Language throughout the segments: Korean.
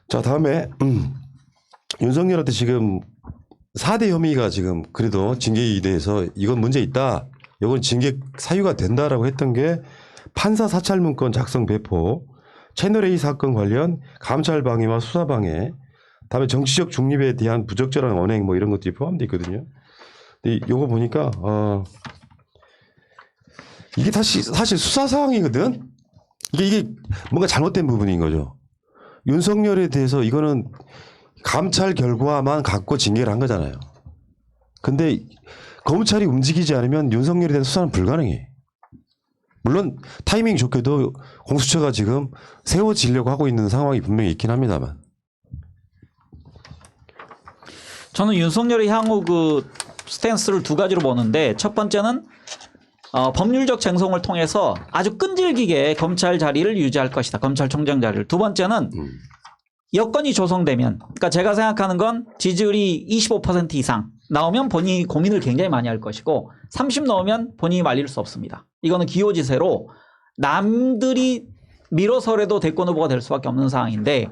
자, 다음에 윤석열한테 지금 4대 혐의가 지금 그래도 징계에 대해서 이건 문제 있다. 이건 징계 사유가 된다라고 했던 게 판사 사찰 문건 작성 배포, 채널A 사건 관련 감찰 방해와 수사 방해, 다음에 정치적 중립에 대한 부적절한 언행 뭐 이런 것들이 포함되어 있거든요. 근데 요거 보니까 이게 사실 수사 사항이거든. 이게 뭔가 잘못된 부분인 거죠. 윤석열에 대해서 이거는 감찰 결과만 갖고 징계를 한 거잖아요. 근데 검찰이 움직이지 않으면 윤석열에 대한 수사는 불가능해. 물론 타이밍이 좋게도 공수처가 지금 세워지려고 하고 있는 상황이 분명히 있긴 합니다만. 저는 윤석열의 향후 그 스탠스를 두 가지로 보는데, 첫 번째는 법률적 쟁송을 통해서 아주 끈질기게 검찰 자리를 유지할 것이다. 검찰총장 자리를. 두 번째는 여건이 조성되면, 그러니까 제가 생각하는 건 지지율이 25% 이상 나오면 본인이 고민을 굉장히 많이 할 것이고 30 넘으면 본인이 말릴 수 없습니다. 이거는 기호지세로 남들이 밀어서라도 대권 후보가 될 수밖에 없는 상황인데,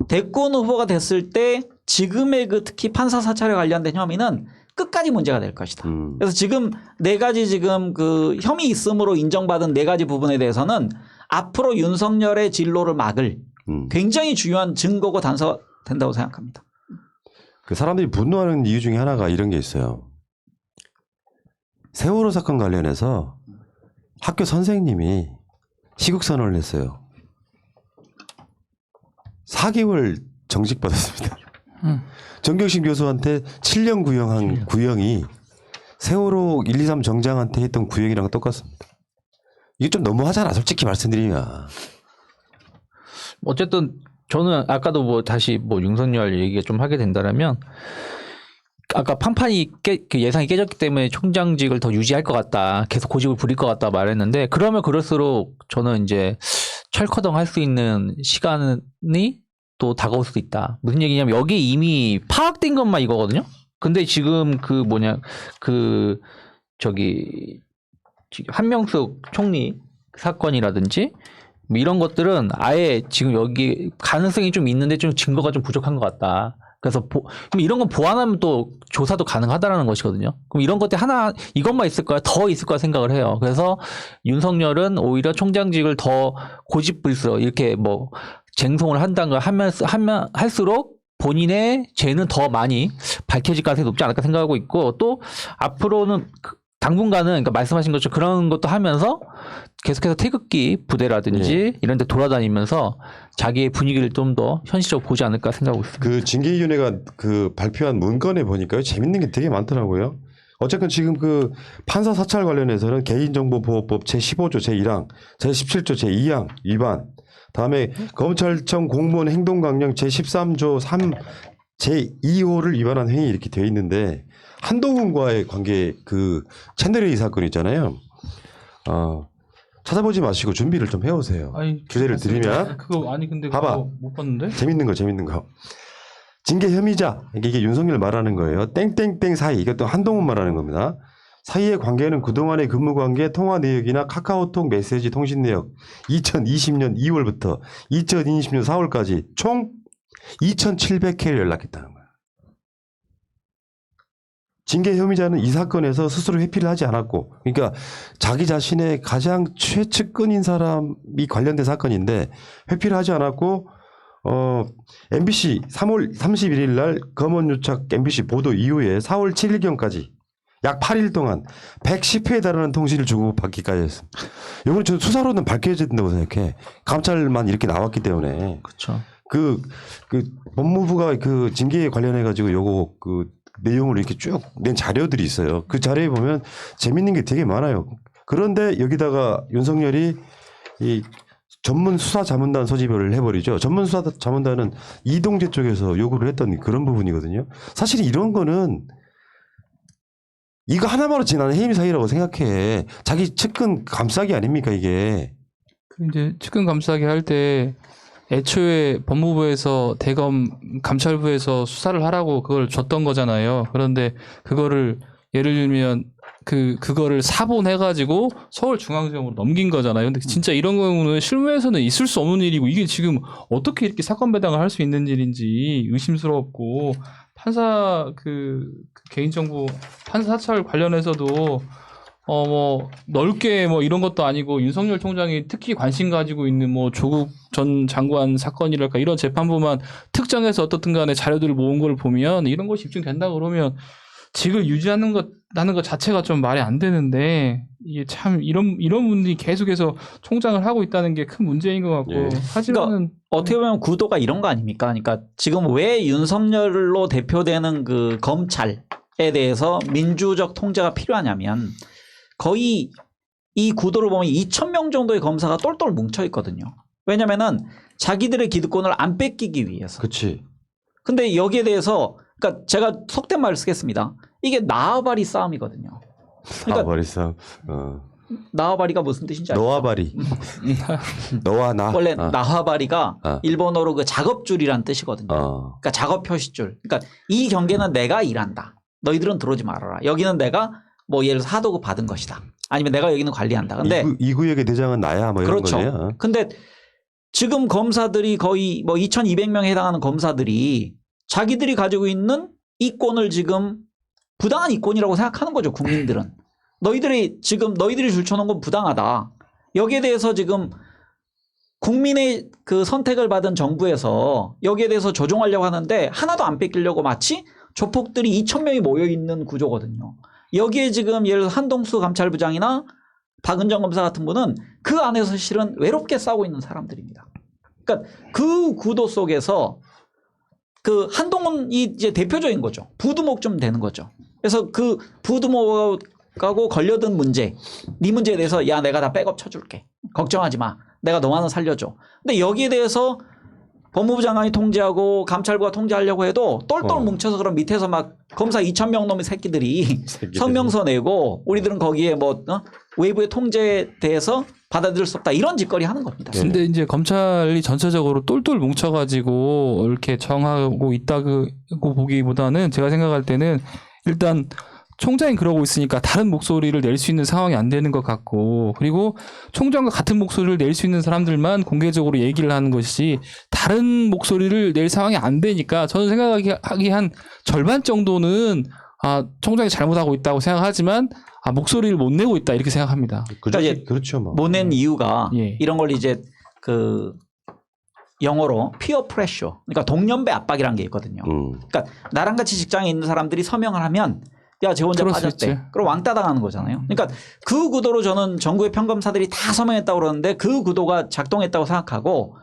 대권 후보가 됐을 때 지금의 그 특히 판사 사찰에 관련된 혐의는 끝까지 문제가 될 것이다. 그래서 지금 네 가지 지금 그 혐의 있음으로 인정받은 네 가지 부분에 대해서는 앞으로 윤석열의 진로를 막을 굉장히 중요한 증거고 단서가 된다고 생각합니다. 그 사람들이 분노하는 이유 중에 하나가 이런 게 있어요. 세월호 사건 관련해서 학교 선생님이 시국선언을 했어요. 4개월 정직받았습니다. 정경심 교수한테 7년 구형한 구형이 세월호 1, 2, 3 정장한테 했던 구형이랑 똑같습니다. 이게 좀 너무하잖아, 솔직히 말씀드리면. 어쨌든 저는 아까도 뭐 다시 뭐 윤석열 얘기가 좀 하게 된다면, 아까 판판이 그 예상이 깨졌기 때문에 총장직을 더 유지할 것 같다, 계속 고집을 부릴 것 같다 말했는데, 그러면 그럴수록 저는 이제 철커덩 할 수 있는 시간이 또 다가올 수도 있다. 무슨 얘기냐면 여기 이미 파악된 것만 이거거든요. 근데 지금 한명숙 총리 사건이라든지 뭐 이런 것들은 아예 지금 여기 가능성이 좀 있는데 좀 증거가 좀 부족한 것 같다. 그래서 그럼 이런 건 보완하면 또 조사도 가능하다라는 것이거든요. 그럼 이런 것들 하나 이것만 있을 거야, 더 있을 거야 생각을 해요. 그래서 윤석열은 오히려 총장직을 더 고집불수록 이렇게 뭐 쟁송을 한다는 걸 하면 할수록 본인의 죄는 더 많이 밝혀질 가능성이 높지 않을까 생각하고 있고, 또 앞으로는 당분간은 그러니까 말씀하신 것처럼 그런 것도 하면서 계속해서 태극기 부대라든지 이런 데 돌아다니면서 자기의 분위기를 좀 더 현실적으로 보지 않을까 생각하고 있습니다. 그 징계위원회가 그 발표한 문건에 보니까요, 재밌는 게 되게 많더라고요. 어쨌든 지금 그 판사 사찰 관련해서는 개인정보보호법 제15조 제1항, 제17조 제2항 위반, 다음에 검찰청 공무원 행동강령 제13조 3 제2호를 위반한 행위 이렇게 되어 있는데, 한동훈과의 관계 그 채널A 사건 있잖아요. 찾아보지 마시고 준비를 좀 해오세요. 아니, 주제를 드리면 그거 아니 근데 봐봐. 그거 못 봤는데? 재밌는 거. 징계 혐의자, 이게 윤석열 말하는 거예요. 땡땡땡 사이, 이것도 한동훈 말하는 겁니다. 사이의 관계는 그동안의 근무 관계, 통화 내역이나 카카오톡 메시지 통신 내역 2020년 2월부터 2020년 4월까지 총 2,700회를 연락했다는 거예요. 징계 혐의자는 이 사건에서 스스로 회피를 하지 않았고, 그러니까 자기 자신의 가장 최측근인 사람이 관련된 사건인데 회피를 하지 않았고, MBC 3월 31일 날 검언유착 MBC 보도 이후에 4월 7일경까지 약 8일 동안 110회에 달하는 통신을 주고받기까지 했습니다. 이거는 저는 수사로는 밝혀져야 된다고 생각해. 감찰만 이렇게 나왔기 때문에. 그렇죠. 그 법무부가 그 징계에 관련해 가지고 요거 그 내용을 이렇게 쭉 낸 자료들이 있어요. 그 자료에 보면 재밌는 게 되게 많아요. 그런데 여기다가 윤석열이 이 전문 수사 자문단 소집을 해버리죠. 전문 수사 자문단은 이동재 쪽에서 요구를 했던 그런 부분이거든요. 사실 이런 거는 이거 하나만으로 지나는 해임 사유라고 생각해. 자기 측근 감싸기 아닙니까 이게. 이제 측근 감싸기 할 때 애초에 법무부에서 대검 감찰부에서 수사를 하라고 그걸 줬던 거잖아요. 그런데 그거를 예를 들면 그거를 사본해가지고 서울중앙지검으로 넘긴 거잖아요. 근데 진짜 이런 경우는 실무에서는 있을 수 없는 일이고 이게 지금 어떻게 이렇게 사건 배당을 할 수 있는 일인지 의심스럽고 판사 그 개인정보 판사 사찰 관련해서도 뭐 넓게 뭐 이런 것도 아니고 윤석열 총장이 특히 관심 가지고 있는 뭐 조국 전 장관 사건이랄까 이런 재판부만 특정해서 어떻든 간에 자료들을 모은 걸 보면 이런 거 집중된다 그러면 직을 유지하는 것 자체가 좀 말이 안 되는데 이게 참 이런 분들이 계속해서 총장을 하고 있다는 게 큰 문제인 것 같고 예. 하지만은 어떻게 보면 구도가 이런 거 아닙니까? 그러니까 지금 왜 윤석열로 대표되는 그 검찰에 대해서 민주적 통제가 필요하냐면 거의 이 구도를 보면 2,000명 정도의 검사가 똘똘 뭉쳐 있거든요. 왜냐면은 자기들의 기득권을 안 뺏기기 위해서. 그렇지. 근데 여기에 대해서 그러니까 제가 속된 말을 쓰겠습니다. 이게 나와바리 싸움이거든요. 그러니까 버리싸. 나와바리가 무슨 뜻인지 알죠? 너와 바리. 너와 나. 원래 나와바리가 일본어로 그 작업줄이란 뜻이거든요. 그러니까 작업 표시줄. 그러니까 이 경계는 내가 일한다. 너희들은 들어오지 말아라. 여기는 내가 뭐 예를 들어서 하도급 받은 것이다. 아니면 내가 여기는 관리한다. 근데 이 구역의 대장은 나야 뭐 이런 그렇죠. 거냐. 근데 지금 검사들이 거의 뭐 2,200명에 해당하는 검사들이 자기들이 가지고 있는 이권을 지금 부당한 이권이라고 생각하는 거죠. 국민들은. 너희들이 줄쳐놓은 건 부당하다. 여기에 대해서 지금 국민의 그 선택을 받은 정부에서 여기에 대해서 조정하려고 하는데 하나도 안 뺏기려고 마치 조폭들이 2,000명이 모여있는 구조거든요. 여기에 지금 예를 들어 한동수 감찰부장이나 박은정 검사 같은 분은 그 안에서 실은 외롭게 싸우고 있는 사람들입니다. 그러니까 그 구도 속에서 그 한동훈이 이제 대표적인 거죠. 부두목 좀 되는 거죠. 그래서 그 부두목하고 걸려든 문제, 네 문제에 대해서 야 내가 다 백업 쳐줄게. 걱정하지 마. 내가 너만은 살려줘. 근데 여기에 대해서 법무부 장관이 통제하고 감찰부가 통제하려고 해도 똘똘 뭉쳐서 그럼 밑에서 막 검사 2,000명 놈의 새끼들이 성명서 내고 우리들은 거기에 뭐 외부의 통제에 대해서 받아들일 수 없다 이런 짓거리 하는 겁니다. 근데 이제 검찰이 전체적으로 똘똘 뭉쳐가지고 이렇게 정하고 있다고 보기보다는 제가 생각할 때는 일단 총장이 그러고 있으니까 다른 목소리를 낼 수 있는 상황이 안 되는 것 같고 그리고 총장과 같은 목소리를 낼 수 있는 사람들만 공개적으로 얘기를 하는 것이지 다른 목소리를 낼 상황이 안 되니까 저는 생각하기 한 절반 정도는 총장이 잘못하고 있다고 생각하지만 목소리를 못 내고 있다 이렇게 생각합니다. 그렇죠. 뭐. 못 낸 이유가 예. 이런 걸 이제 그 영어로 피어 프레셔 그러니까 동년배 압박이라는 게 있거든요. 그러니까 나랑 같이 직장에 있는 사람들이 서명을 하면 야, 쟤 혼자 빠졌대. 그럼 왕따 당하는 거잖아요. 그러니까 그 구도로 저는 전국의 평검사들이 다 서명했다고 그러는데 그 구도가 작동했다고 생각하고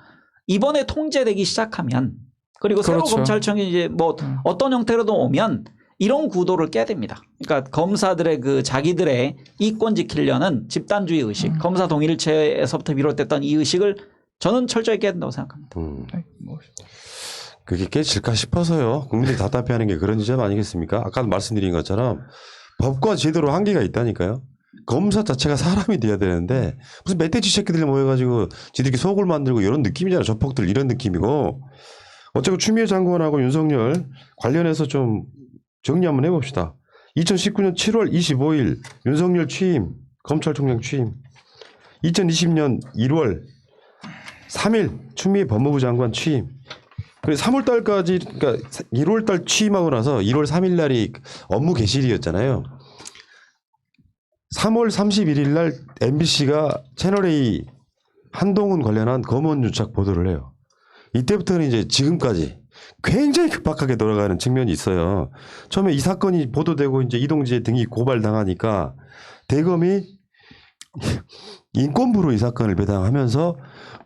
이번에 통제되기 시작하면 그리고 새로 그렇죠. 검찰청이 이제 뭐 어떤 형태로도 오면 이런 구도를 깨야 됩니다. 그러니까 검사들의 그 자기들의 이권 지키려는 집단주의 의식, 검사 동일체에서부터 비롯됐던 이 의식을 저는 철저히 깨야 된다고 생각합니다. 그게 깨질까 싶어서요. 국민들이 답답해하는 게 그런 지점 아니겠습니까? 아까 말씀드린 것처럼 법과 제도로 한계가 있다니까요. 검사 자체가 사람이 돼야 되는데 무슨 멧돼지 새끼들이 모여가지고 지들끼리 속을 만들고 이런 느낌이잖아요. 조폭들 이런 느낌이고. 어차피 추미애 장관하고 윤석열 관련해서 좀 정리 한번 해봅시다. 2019년 7월 25일 윤석열 취임, 검찰총장 취임. 2020년 1월 3일 추미애 법무부 장관 취임. 그래서 3월 달까지 그러니까 1월 달 취임하고 나서 1월 3일 날이 업무 개시일이었잖아요. 3월 31일 날 MBC가 채널A 한동훈 관련한 검언 유착 보도를 해요. 이때부터는 이제 지금까지 굉장히 급박하게 돌아가는 측면이 있어요. 처음에 이 사건이 보도되고 이제 이동재 등이 고발당하니까 대검이 인권부로 이 사건을 배당하면서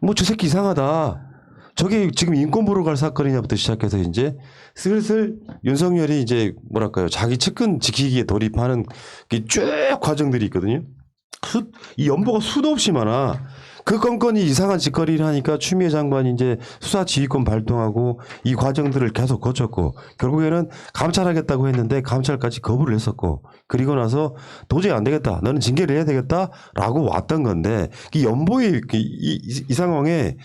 뭐 저 새끼 이상하다. 저게 지금 인권부로 갈 사건이냐부터 시작해서 이제 슬슬 윤석열이 이제 뭐랄까요. 자기 측근 지키기에 돌입하는 쭉 과정들이 있거든요. 이 연보가 수도 없이 많아. 그 건건이 이상한 짓거리를 하니까 추미애 장관이 이제 수사 지휘권 발동하고 이 과정들을 계속 거쳤고 결국에는 감찰하겠다고 했는데 감찰까지 거부를 했었고 그리고 나서 도저히 안 되겠다. 너는 징계를 해야 되겠다라고 왔던 건데 이 연보의 이 상황에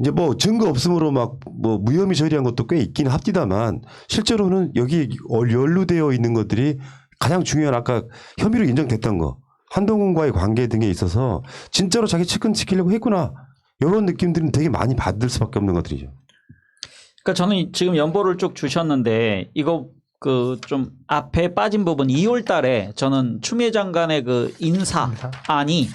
이제 뭐 증거 없음으로 막 뭐 무혐의 처리한 것도 꽤 있긴 합니다만 실제로는 여기 연루되어 있는 것들이 가장 중요한 아까 혐의로 인정됐던 거 한동훈과의 관계 등에 있어서 진짜로 자기 측근 지키려고 했구나 이런 느낌들은 되게 많이 받을 수밖에 없는 것들이죠. 그러니까 저는 지금 연보를 쭉 주셨는데 이거 그 좀 앞에 빠진 부분 2월 달에 저는 추미애 장관의 그 인사안이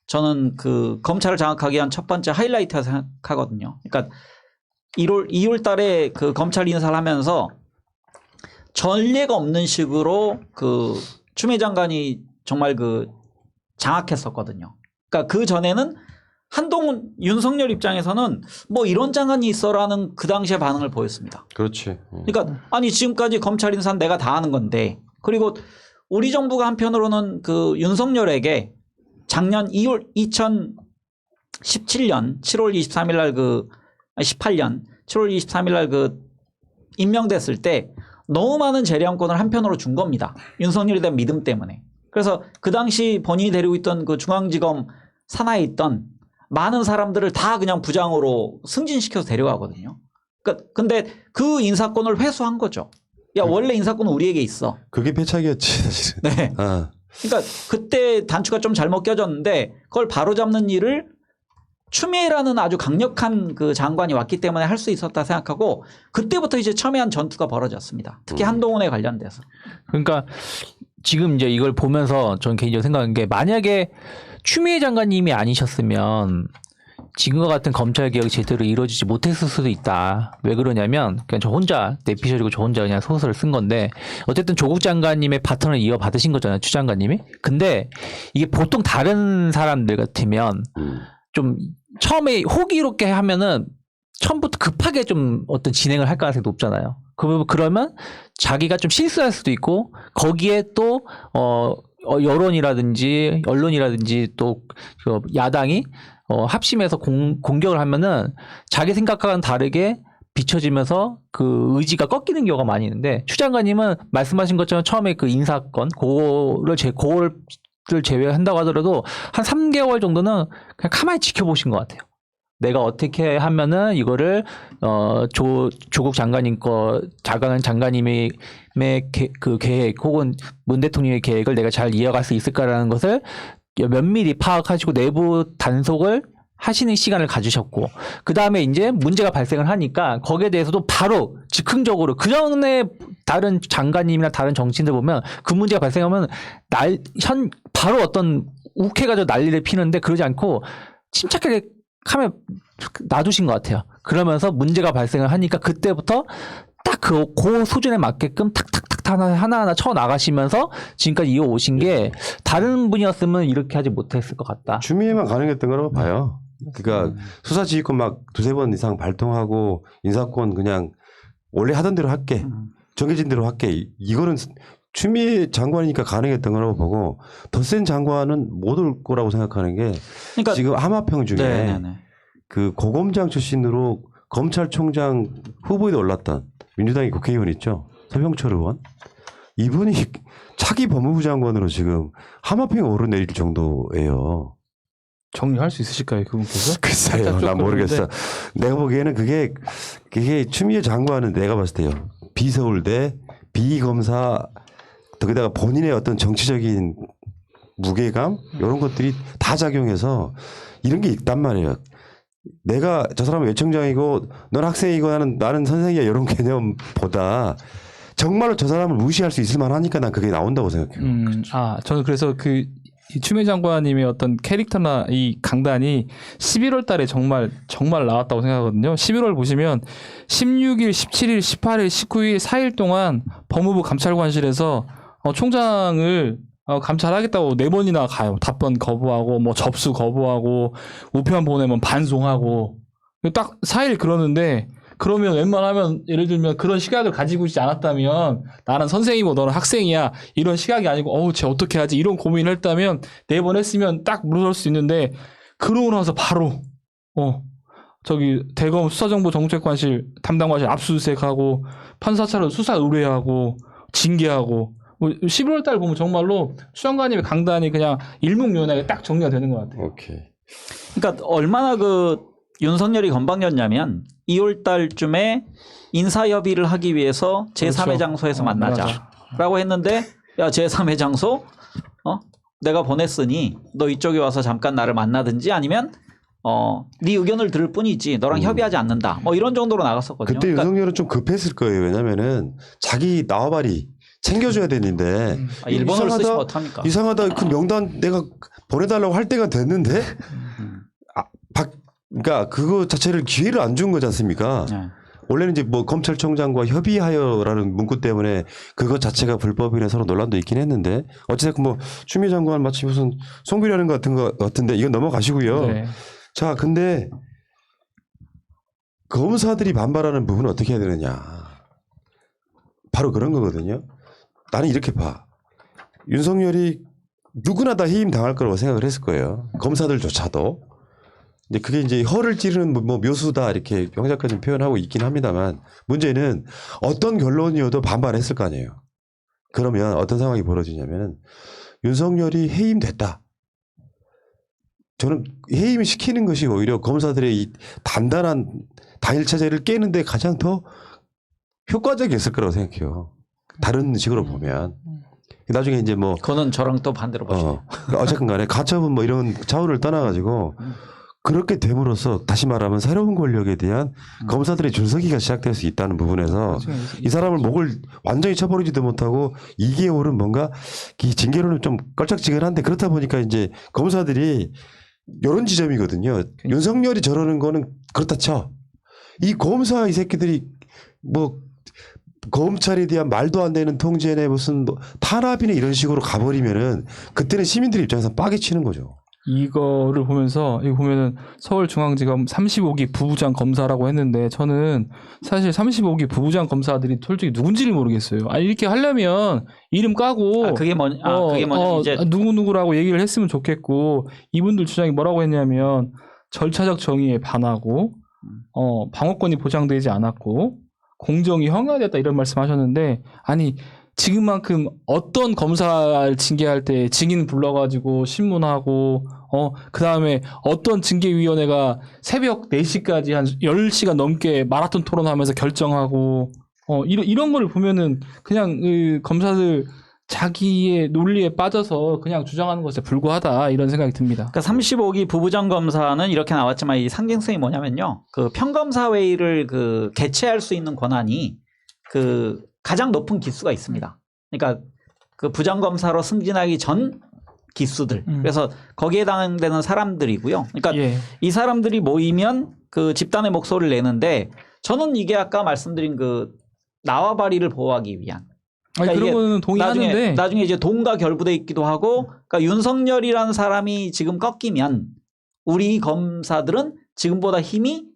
저는 그 검찰을 장악하기 위한 첫 번째 하이라이트라 생각하거든요. 그러니까 2월 달에 그 검찰 인사를 하면서 전례가 없는 식으로 그 추미애 장관이 정말 그 장악했었거든요. 그러니까 그 전에는 한동훈 윤석열 입장에서는 뭐 이런 장관이 있어라는 그 당시의 반응을 보였습니다. 그렇지. 그러니까 아니 지금까지 검찰 인사는 내가 다 하는 건데 그리고 우리 정부가 한편으로는 그 윤석열에게 작년 2017년 7월 23일 날 18년 7월 23일 날 임명됐을 때 너무 많은 재량권을 한편으로 준 겁니다. 윤석열에 대한 믿음 때문에. 그래서 그 당시 본인이 데리고 있던 그 중앙지검 산하에 있던 많은 사람들을 다 그냥 bu장으로 승진시켜서 데려가거든요. 그러니까 근데 그 인사권을 회수한 거죠. 야 원래 인사권은 우리에게 있어. 그게 패착이었지 사실은. 네. 그러니까 그때 단추가 좀 잘못 껴졌는데 그걸 바로잡는 일을 추미애라는 아주 강력한 그 장관이 왔기 때문에 할 수 있었다 생각하고 그때부터 이제 첨예한 전투가 벌어졌습니다. 특히 한동훈에 관련돼서. 그러니까 지금 이제 이걸 보면서 저는 개인적으로 생각한 게 만약에 추미애 장관님이 아니셨으면 지금과 같은 검찰 개혁이 제대로 이루어지지 못했을 수도 있다. 왜 그러냐면 그냥 저 혼자 내피셜이고 저 혼자 그냥 소설을 쓴 건데 어쨌든 조국 장관님의 바톤을 이어받으신 거잖아요. 추 장관님이. 근데 이게 보통 다른 사람들 같으면 좀 처음에 호기롭게 하면은 처음부터 급하게 좀 어떤 진행을 할 가능성이 높잖아요. 그러면 자기가 좀 실수할 수도 있고 거기에 또 여론이라든지 언론이라든지 또 그 야당이 합심해서 공격을 하면은 자기 생각과는 다르게 비춰지면서 그 의지가 꺾이는 경우가 많이 있는데 추 장관님은 말씀하신 것처럼 처음에 그 인사건 그거를 제외한다고 하더라도 한 3개월 정도는 그냥 가만히 지켜보신 것 같아요. 내가 어떻게 하면은 이거를 조국 장관님 장관님의 그 계획 혹은 문 대통령의 계획을 내가 잘 이어갈 수 있을까라는 것을 면밀히 파악하시고 내부 단속을 하시는 시간을 가지셨고 그 다음에 이제 문제가 발생을 하니까 거기에 대해서도 바로 즉흥적으로 그 전에 다른 장관님이나 다른 정치인들 보면 그 문제가 발생하면 바로 어떤 욱해가지고 난리를 피는데 그러지 않고 침착하게 카메라 놔두신 것 같아요. 그러면서 문제가 발생을 하니까 그때부터 딱 그 수준에 맞게끔 탁탁탁 하나하나 쳐 나가시면서 지금까지 이어오신 게 다른 분이었으면 이렇게 하지 못했을 것 같다. 추미애만 가능했던 거라고 봐요. 그러니까 수사지휘권 막 두세 번 이상 발동하고 인사권 그냥 원래 하던 대로 할게. 정해진 대로 할게. 이거는 추미애 장관이니까 가능했던 거라고 보고 더 센 장관은 못 올 거라고 생각하는 게 그러니까 지금 하마평 중에 네네네. 그 고검장 출신으로 검찰총장 후보에 올랐던 민주당의 국회의원 있죠. 서병철 의원. 이분이 차기 법무부 장관으로 지금 하마평에 오르내릴 정도예요. 정리할 수 있으실까요, 그분께서? 글쎄요. 살짝 난 좀 모르겠어. 내가 보기에는 그게 추미애 장관은 내가 봤을 때요. 비서울대, 비검사, 거기다가 본인의 어떤 정치적인 무게감 이런 것들이 다 작용해서 이런 게 있단 말이에요. 내가 저 사람은 외청장이고 넌 학생이고 나는 선생이야 이런 개념보다 정말로 저 사람을 무시할 수 있을 만하니까 난 그게 나온다고 생각해요. 저는 그래서 이 추미애 장관님의 어떤 캐릭터나 이 강단이 11월 달에 정말 나왔다고 생각하거든요. 11월 보시면 16일, 17일, 18일, 19일 4일 동안 법무부 감찰관실에서 총장을 감찰하겠다고 4번이나 가요. 답변 거부하고 뭐 접수 거부하고 우편 보내면 반송하고 딱 4일 그러는데 그러면 웬만하면 예를 들면 그런 시각을 가지고 있지 않았다면 나는 선생이고 너는 학생이야 이런 시각이 아니고 쟤 어떻게 하지 이런 고민을 했다면 4번 했으면 딱 물러설 수 있는데 그러고 나서 바로 저기 대검 수사정보정책관실 담당관실 압수수색하고 판사차로 수사 의뢰하고 징계하고 11월 달 보면 정말로 수장관님의 강단이 그냥 일목요연하게 딱 정리가 되는 것 같아요. 오케이. 그러니까 얼마나 윤석열이 건방졌냐면 2월 달쯤에 인사협의를 하기 위해서 제3의 그렇죠. 장소에서 만나자라고 했는데 야 제3의 장소 내가 보냈으니 너 이쪽에 와서 잠깐 나를 만나든지 아니면 네 의견을 들을 뿐이지 너랑 협의하지 않는다. 뭐 이런 정도로 나갔었거든요. 그때 그러니까 윤석열은 좀 급했을 거예요. 왜냐면은 자기 나와바리 챙겨줘야 되는데 일본어를 쓰지 이상하다, 못합니까? 이상하다 그 명단 내가 보내달라고 할 때가 됐는데 그러니까 그거 자체를 기회를 안 준 거지 않습니까? 네. 원래는 이제 뭐 검찰총장과 협의하여라는 문구 때문에 그것 자체가 불법이네 서로 논란도 있긴 했는데 어쨌든 뭐 추미애 장관 마치 무슨 송비라는 것 같은 거 같은데 이건 넘어가시고요. 네. 자, 근데 검사들이 반발하는 부분은 어떻게 해야 되느냐. 바로 그런 거거든요. 나는 이렇게 봐. 윤석열이 누구나 다 해임 당할 거라고 생각을 했을 거예요. 검사들조차도. 근데 그게 이제 허를 찌르는 뭐 묘수다 이렇게 영 작가님 표현하고 있긴 합니다만 문제는 어떤 결론이어도 반발했을 거 아니에요. 그러면 어떤 상황이 벌어지냐면 윤석열이 해임됐다. 저는 해임을 시키는 것이 오히려 검사들의 이 단단한 단일체제를 깨는데 가장 더 효과적이었을 거라고 생각해요. 다른 식으로 보면. 나중에 이제 뭐 그거는 저랑 또 반대로 보시네요. 어쨌든 간에 가처분 뭐 이런 차원을 떠나가지고 그렇게 됨으로써 다시 말하면 새로운 권력에 대한 검사들의 줄서기가 시작될 수 있다는 부분에서 이 사람을 목을 완전히 쳐버리지도 못하고 2개월은 뭔가 이 징계로는 좀 껄쩍지근한데 그렇다 보니까 이제 검사들이 이런 지점이거든요. 윤석열이 저러는 거는 그렇다 쳐. 이 검사 이 새끼들이 뭐 검찰에 대한 말도 안 되는 통제네 무슨 뭐 탄압이네 이런 식으로 가버리면은 그때는 시민들 입장에서 빠개 치는 거죠. 이거를 보면서 이거 보면은 서울중앙지검 35기 부부장 검사라고 했는데 저는 사실 35기 부부장 검사들이 솔직히 누군지를 모르겠어요. 아니 이렇게 하려면 이름 까고 그게 뭐냐 이제 누구누구라고 얘기를 했으면 좋겠고 이분들 주장이 뭐라고 했냐면 절차적 정의에 반하고 방어권이 보장되지 않았고 공정이 형해됐다 이런 말씀하셨는데 아니 지금만큼 어떤 검사를 징계할 때 증인 불러가지고 신문하고 그 다음에 어떤 징계위원회가 새벽 4시까지 한 10시간 넘게 마라톤 토론하면서 결정하고 이런 거를 보면은 그냥 검사들 자기의 논리에 빠져서 그냥 주장하는 것에 불과하다 이런 생각이 듭니다. 그러니까 35기 부부장 검사는 이렇게 나왔지만 이 상징성이 뭐냐면요. 그 평검사 회의를 그 개최할 수 있는 권한이 그 가장 높은 기수가 있습니다. 그러니까 그 부장검사로 승진하기 전 기수들. 그래서 거기에 해당되는 사람들이고요. 그러니까 이 사람들이 모이면 그 집단의 목소리를 내는데 저는 이게 아까 말씀드린 그 나와바리를 보호하기 위한. 그러니까 그런 거는 동의하는데 나중에 이제 동과 결부돼 있기도 하고 그러니까 윤석열이라는 사람이 지금 꺾이면 우리 검사들은 지금보다 힘이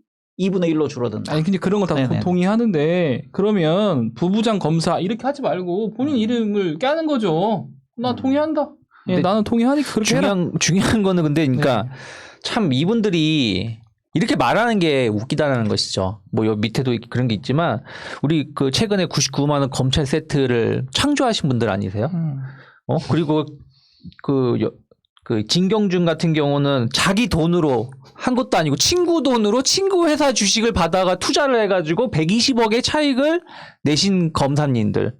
2분의 1로 줄어든다. 아니 근데 그런 거 다 동의하는데 그러면 부부장 검사 이렇게 하지 말고 본인 이름을 깨는 거죠. 나 동의한다. 예, 나는 동의하니까 그렇게 중요한 거는 근데 그러니까 참 이분들이 이렇게 말하는 게 웃기다라는 것이죠. 뭐 요 밑에도 그런 게 있지만 우리 그 최근에 99만 원 검찰 세트를 창조하신 분들 아니세요? 그리고 그 진경준 같은 경우는 자기 돈으로 한 것도 아니고 친구 돈으로 친구 회사 주식을 받아가 투자를 해가지고 120억의 차익을 내신 검사님들.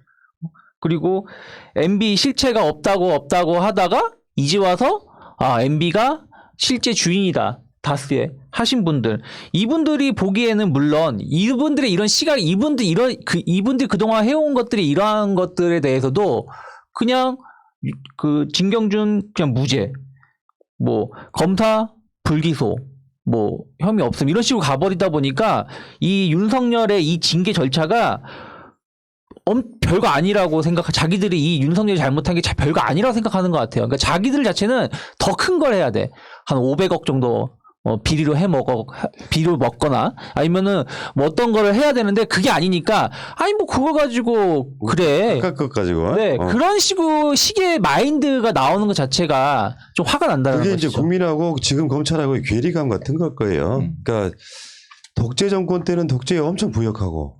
그리고 MB 실체가 없다고 하다가 이제 와서 MB가 실제 주인이다. 다스에 하신 분들. 이분들이 보기에는 물론 이분들의 이런 시각, 이분들이 그동안 해온 것들이 이러한 것들에 대해서도 그냥 그 진경준 그냥 무죄, 뭐 검사 불기소, 뭐 혐의 없음 이런 식으로 가버리다 보니까 이 윤석열의 이 징계 절차가 별거 아니라고 자기들이 이 윤석열이 잘못한 게 별거 아니라고 생각하는 것 같아요. 그러니까 자기들 자체는 더 큰 걸 해야 돼. 한 500억 정도 비리로 비리로 먹거나 아니면은 뭐 어떤 거를 해야 되는데 그게 아니니까 뭐 그걸 가지고 그래. 그것 가지고. 네, 그런 식의 마인드가 나오는 것 자체가 좀 화가 난다는 그게 것이죠. 이제 국민하고 지금 검찰하고의 괴리감 같은 걸 거예요. 그러니까 독재 정권 때는 독재에 엄청 부역하고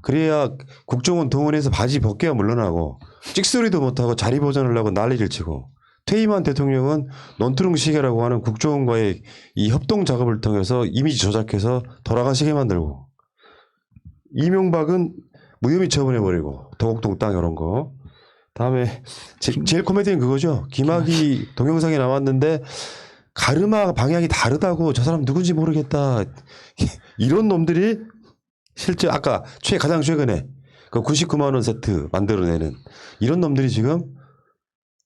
그래야 국정원 동원해서 바지 벗겨야 물러나고 찍소리도 못하고 자리 보전을 하고 난리를 치고 퇴임한 대통령은 논두렁시계라고 하는 국정원과의 이 협동 작업을 통해서 이미지 조작해서 돌아가시게 만들고 이명박은 무혐의 처분해버리고 도곡동 땅 이런 거 다음에 제일 코미디는 그거죠. 김학의 동영상에 나왔는데 가르마 방향이 다르다고 저 사람 누군지 모르겠다. 이런 놈들이 실제 아까 가장 최근에 그 99만 원 세트 만들어내는 이런 놈들이 지금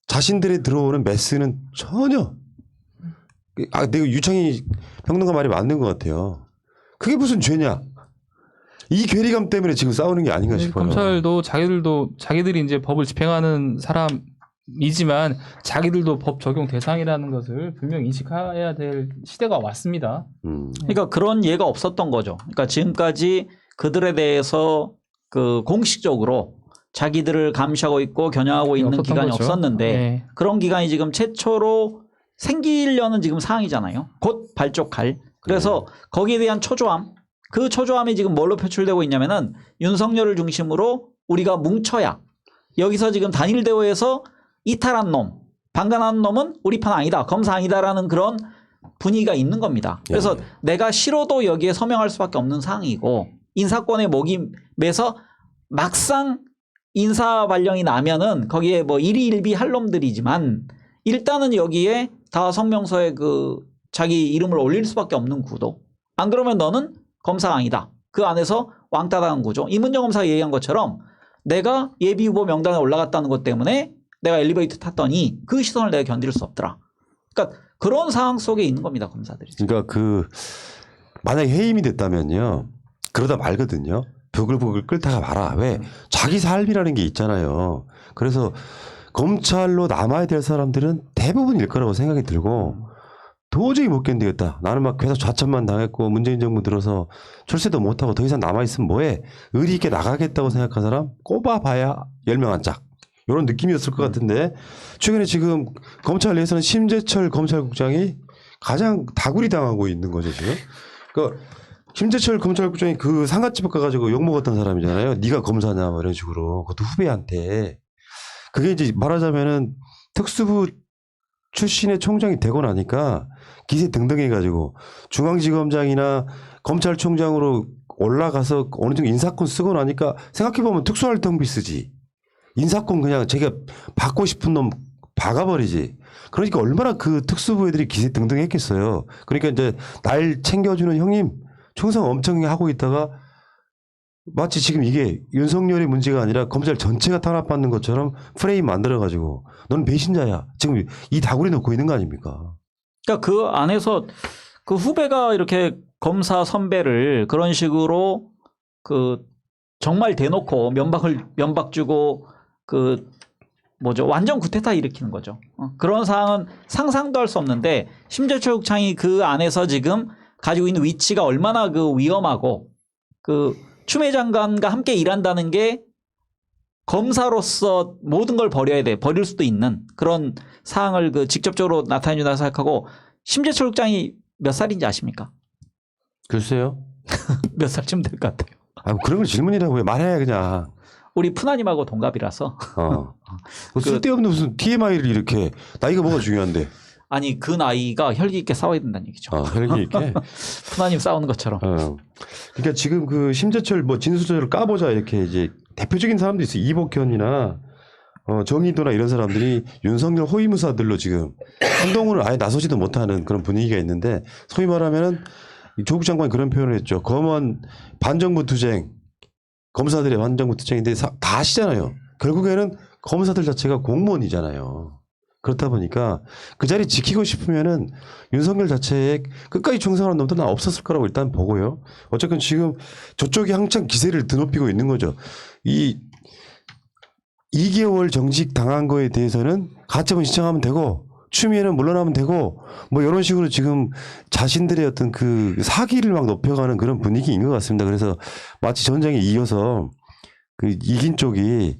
자신들이 들어오는 매스는 전혀 내가 유창희 평론가 말이 맞는 것 같아요. 그게 무슨 죄냐? 이 괴리감 때문에 지금 싸우는 게 아닌가 싶어요. 검찰도 자기들이 이제 법을 집행하는 사람이지만 자기들도 법 적용 대상이라는 것을 분명히 인식해야 될 시대가 왔습니다. 그러니까 그런 예가 없었던 거죠. 그러니까 지금까지 그들에 대해서 그 공식적으로 자기들을 감시하고 있고 겨냥하고 있는 없었던 기간이 거죠. 없었는데 네. 그런 기간이 지금 최초로 생기려는 지금 상황이잖아요. 곧 발족할. 그래서 거기에 대한 초조함, 그 초조함이 지금 뭘로 표출되고 있냐면은 윤석열을 중심으로 우리가 뭉쳐야 여기서 지금 단일 대우에서 이탈한 놈, 방관한 놈은 우리 편 아니다, 검사 아니다라는 그런 분위기가 있는 겁니다. 그래서 내가 싫어도 여기에 서명할 수밖에 없는 상황이고 인사권의 목이 매서 막상 인사 발령이 나면은 거기에 뭐 일희일비 할 놈들이지만 일단은 여기에 다 성명서에 그 자기 이름을 올릴 수밖에 없는 구도. 안 그러면 너는 검사가 아니다. 그 안에서 왕따 당한 구조. 이문정 검사가 얘기한 것처럼 내가 예비 후보 명단에 올라갔다는 것 때문에 내가 엘리베이터 탔더니 그 시선을 내가 견딜 수 없더라. 그러니까 그런 상황 속에 있는 겁니다, 검사들이. 그러니까 만약에 해임이 됐다면요. 그러다 말거든요. 부글부글 끓다가 말아. 왜? 자기 삶이라는 게 있잖아요. 그래서 검찰로 남아야 될 사람들은 대부분일 거라고 생각이 들고 도저히 못 견디겠다. 나는 막 계속 좌천만 당했고 문재인 정부 들어서 출세도 못하고 더 이상 남아있으면 뭐해. 의리 있게 나가겠다고 생각한 사람 꼽아봐야 10명 한 짝. 이런 느낌이었을 것 같은데 최근에 지금 검찰 내에서는 심재철 검찰국장이 가장 다구리 당하고 있는 거죠 지금. 그러니까 심재철 검찰국장이 그 상갓집 가가지고 욕먹었던 사람이잖아요. 네가 검사냐 뭐 이런 식으로. 그것도 후배한테. 그게 이제 말하자면은 특수부 출신의 총장이 되고 나니까 기세 등등해가지고 중앙지검장이나 검찰총장으로 올라가서 어느 정도 인사권 쓰고 나니까 생각해보면 특수활동비 쓰지. 인사권 그냥 자기가 받고 싶은 놈 박아버리지. 그러니까 얼마나 그 특수부 애들이 기세 등등했겠어요. 그러니까 이제 날 챙겨주는 형님 충성 엄청 하고 있다가 마치 지금 이게 윤석열의 문제가 아니라 검찰 전체가 탄압받는 것처럼 프레임 만들어가지고 너는 배신자야. 지금 이 다구리 놓고 있는 거 아닙니까? 그러니까 그 안에서 그 후배가 이렇게 검사 선배를 그런 식으로 그 정말 대놓고 면박 주고 그 뭐죠 완전 구테타 일으키는 거죠. 그런 상황은 상상도 할 수 없는데 심재철 국장이 그 안에서 지금 가지고 있는 위치가 얼마나 그 위험하고 그 추미애 장관과 함께 일한다는 게 검사로서 모든 걸 버려야 돼. 버릴 수도 있는 그런 상황을 그 직접적으로 나타내준다고 생각하고 심재철 국장이 몇 살인지 아십니까? 글쎄요. 몇 살쯤 될 것 같아요. 아, 그런 걸 질문이라고 해. 말해 그냥. 우리 푸나님하고 동갑이라서. 쓸데없는 무슨 TMI를 이렇게 나이가 뭐가 중요한데. 아니 그 나이가 혈기 있게 싸워야 된다는 얘기죠. 혈기 있게. 푸나님 싸우는 것처럼. 그러니까 지금 그 심재철 뭐 진술서를 까보자 이렇게 이제 대표적인 사람도 있어요. 이복현이나 정의도나 이런 사람들이 윤석열 호위무사들로 지금 한동훈을 아예 나서지도 못하는 그런 분위기가 있는데 소위 말하면은 조국 장관이 그런 표현을 했죠. 검언 반정부 투쟁 검사들의 반정부 투쟁인데 다 아시잖아요. 결국에는 검사들 자체가 공무원이잖아요. 그렇다 보니까 그 자리 지키고 싶으면은 윤석열 자체에 끝까지 충성하는 놈들은 없었을 거라고 일단 보고요. 어쨌든 지금 저쪽이 한창 기세를 드높이고 있는 거죠. 2개월 정직 당한 거에 대해서는 가처분 신청하면 되고 추미애는 물러나면 되고 뭐 이런 식으로 지금 자신들의 어떤 그 사기를 막 높여가는 그런 분위기인 것 같습니다. 그래서 마치 전쟁에 이어서 그 이긴 쪽이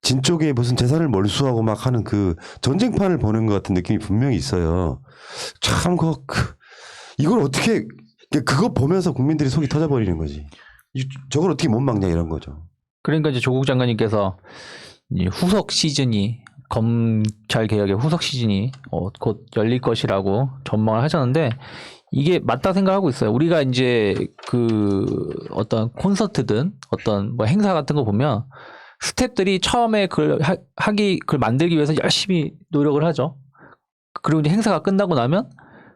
진 쪽에 무슨 재산을 몰수하고 막 하는 그 전쟁판을 보는 것 같은 느낌이 분명히 있어요. 참, 이걸 어떻게, 그거 보면서 국민들이 속이 터져버리는 거지. 저걸 어떻게 못 막냐 이런 거죠. 그러니까 이제 조국 장관님께서 이 후속 시즌이 검찰 개혁의 후속 시즌이 곧 열릴 것이라고 전망을 하셨는데 이게 맞다 생각하고 있어요. 우리가 이제 그 어떤 콘서트든 어떤 뭐 행사 같은 거 보면 스태프들이 처음에 그걸 그걸 만들기 위해서 열심히 노력을 하죠. 그리고 이제 행사가 끝나고 나면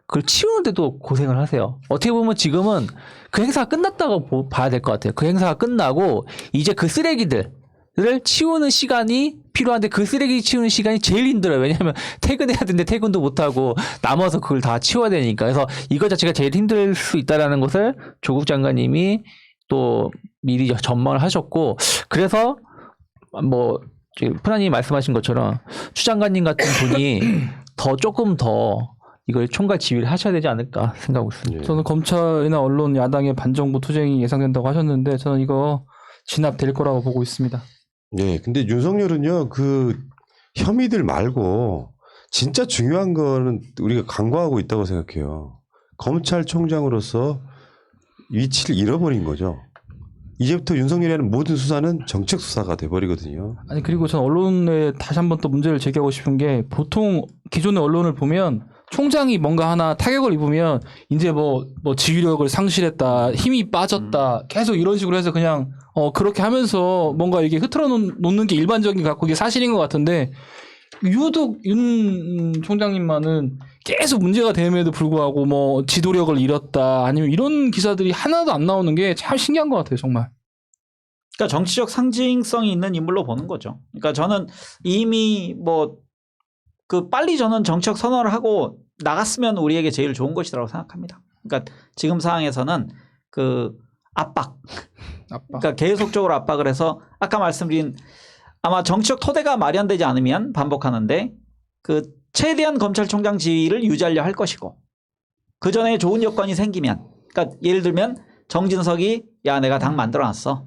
그걸 치우는데도 고생을 하세요. 어떻게 보면 지금은 그 행사가 끝났다고 봐야 될 것 같아요. 그 행사가 끝나고 이제 그 쓰레기들을 치우는 시간이 필요한데 그 쓰레기 치우는 시간이 제일 힘들어요. 왜냐하면 퇴근해야 되는데 퇴근도 못하고 남아서 그걸 다 치워야 되니까. 그래서 이거 자체가 제일 힘들 수 있다라는 것을 조국 장관님이 또 미리 전망을 하셨고, 그래서 뭐 프라님이 말씀하신 것처럼 추 장관님 같은 분이 조금 더 이걸 총괄 지휘를 하셔야 되지 않을까 생각하고 있습니다. 저는 검찰이나 언론, 야당의 반정부 투쟁이 예상된다고 하셨는데 저는 이거 진압될 거라고 보고 있습니다. 네, 근데 윤석열은요, 그 혐의들 말고 진짜 중요한 거는 우리가 간과하고 있다고 생각해요. 검찰총장으로서 위치를 잃어버린 거죠. 이제부터 윤석열이 하는 모든 수사는 정책 수사가 돼버리거든요. 아니 그리고 전 언론에 다시 한번 또 문제를 제기하고 싶은 게, 보통 기존의 언론을 보면 총장이 뭔가 하나 타격을 입으면 이제 뭐 지휘력을 상실했다, 힘이 빠졌다, 계속 이런 식으로 해서 그냥 그렇게 하면서 뭔가 이게 흐트러 놓는 게 일반적인 것 같고 이게 사실인 것 같은데, 유독 윤 총장님만은 계속 문제가 됨에도 불구하고 뭐 지도력을 잃었다 아니면 이런 기사들이 하나도 안 나오는 게 참 신기한 것 같아요, 정말. 그러니까 정치적 상징성이 있는 인물로 보는 거죠. 그러니까 저는 이미 빨리 저는 정치적 선언을 하고 나갔으면 우리에게 제일 좋은 것이라고 생각합니다. 그러니까 지금 상황에서는 그 압박. 그러니까 계속적으로 압박을 해서 아까 말씀드린 아마 정치적 토대가 마련되지 않으면 반복하는데 그 최대한 검찰총장 지위를 유지하려 할 것이고, 그 전에 좋은 여건이 생기면, 그러니까 예를 들면 정진석이 야 내가 당 만들어놨어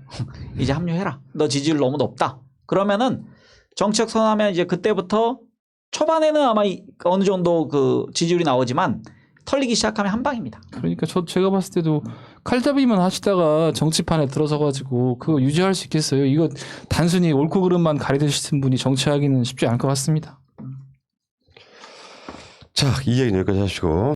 이제 합류해라, 너 지지율 너무 높다 그러면은 정치적 선언하면 이제 그때부터 초반에는 아마 어느 정도 그 지지율이 나오지만 털리기 시작하면 한 방입니다. 그러니까 제가 봤을 때도 칼잡이만 하시다가 정치판에 들어서 가지고 그거 유지할 수 있겠어요? 이거 단순히 옳고 그름만 가리드시는 분이 정치하기는 쉽지 않을 것 같습니다. 자, 이 얘기는 여기까지 하시고.